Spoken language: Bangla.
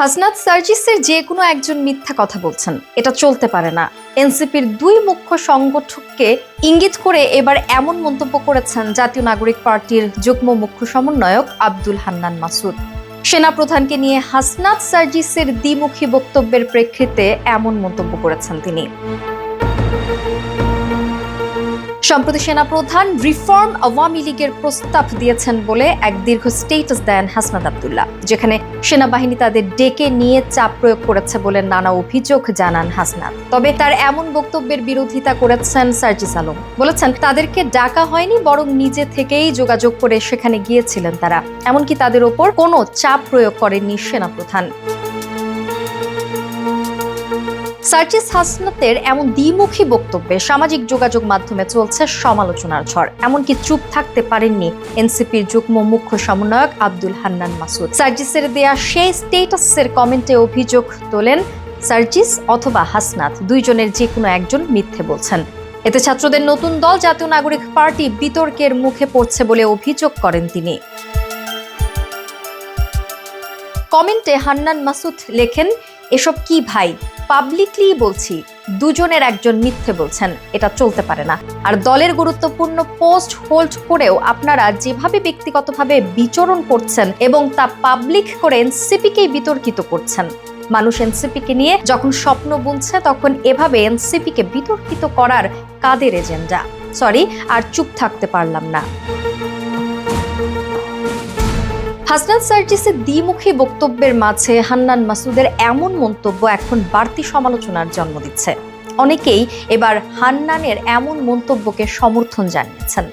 হাসনাত সার্জিসের যে কোনো একজন মিথ্যা কথা বলছেন, এটা চলতে পারে না। এনসিপির দুই মুখ্য সংগঠককে ইঙ্গিত করে এবার এমন মন্তব্য করেছেন জাতীয় নাগরিক পার্টির যুগ্ম মুখ্য সমন্বয়ক আব্দুল হান্নান মাসুদ। সেনাপ্রধানকে নিয়ে হাসনাত সার্জিসের দ্বিমুখী বক্তব্যের প্রেক্ষিতে এমন মন্তব্য করেছেন তিনি। সম্প্রতি সেনাপ্রধান রিফর্ম আওয়ামী লীগের প্রস্তাব দিয়েছেন বলে এক দীর্ঘ স্টেটাস দেন হাসনাত আব্দুল্লাহ, যেখানে সেনাবাহিনী তাদের ডেকে নিয়ে চাপ প্রয়োগ করেছে বলে নানা অভিযোগ জানান হাসনাত। তবে তার এমন বক্তব্যের বিরোধিতা করেছেন সার্জিস আলম। বলেছেন তাদেরকে ডাকা হয়নি, বরং নিজে থেকেই যোগাযোগ করে সেখানে গিয়েছিলেন তারা। এমনকি তাদের ওপর কোনো চাপ প্রয়োগ করেননি সেনাপ্রধান। সার্জিস হাসনাতের এমন দ্বিমুখী বক্তব্যে সামাজিক যোগাযোগ মাধ্যমে চলছে সমালোচনার ঝড়। এমনকি চুপ থাকতে পারেননি এনসিপির যুগ্ম মুখ্য সমন্বয়ক আব্দুল হান্নান মাসুদ। সার্জিসের দেয়া সেই স্টেটাসের কমেন্টে অভিযোগ তোলেন সার্জিস অথবা হাসনাত দুইজনের যে কোনো একজন মিথ্যে বলছেন। এতে ছাত্রদের নতুন দল জাতীয় নাগরিক পার্টি বিতর্কের মুখে পড়ছে বলে অভিযোগ করেন তিনি। কমেন্টে হান্নান মাসুদ লেখেন, এসব কি ভাই, পাবলিকলি বলছি দুজনের একজন মিথ্যে বলছেন, এটা চলতে পারে না। আর দলের গুরুত্বপূর্ণ পোস্ট হোল্ড করেও আপনারা যেভাবে ব্যক্তিগতভাবে বিচরণ করছেন এবং তা পাবলিক করে এনসিপিকেই বিতর্কিত করছেন। মানুষ এনসিপিকে নিয়ে যখন স্বপ্ন বুনছে, তখন এভাবে এনসিপিকে বিতর্কিত করার কাদের এজেন্ডা? সরি, আর চুপ থাকতে পারলাম না। হাসনাত সার্জিসের দ্বিমুখী বক্তব্যের মাঝে হান্নান মাসুদের এমন মন্তব্য এখন বাড়তি সমালোচনার জন্ম দিচ্ছে। অনেকেই এবার হান্নানের এমন মন্তব্যকে সমর্থন জানিয়েছেন।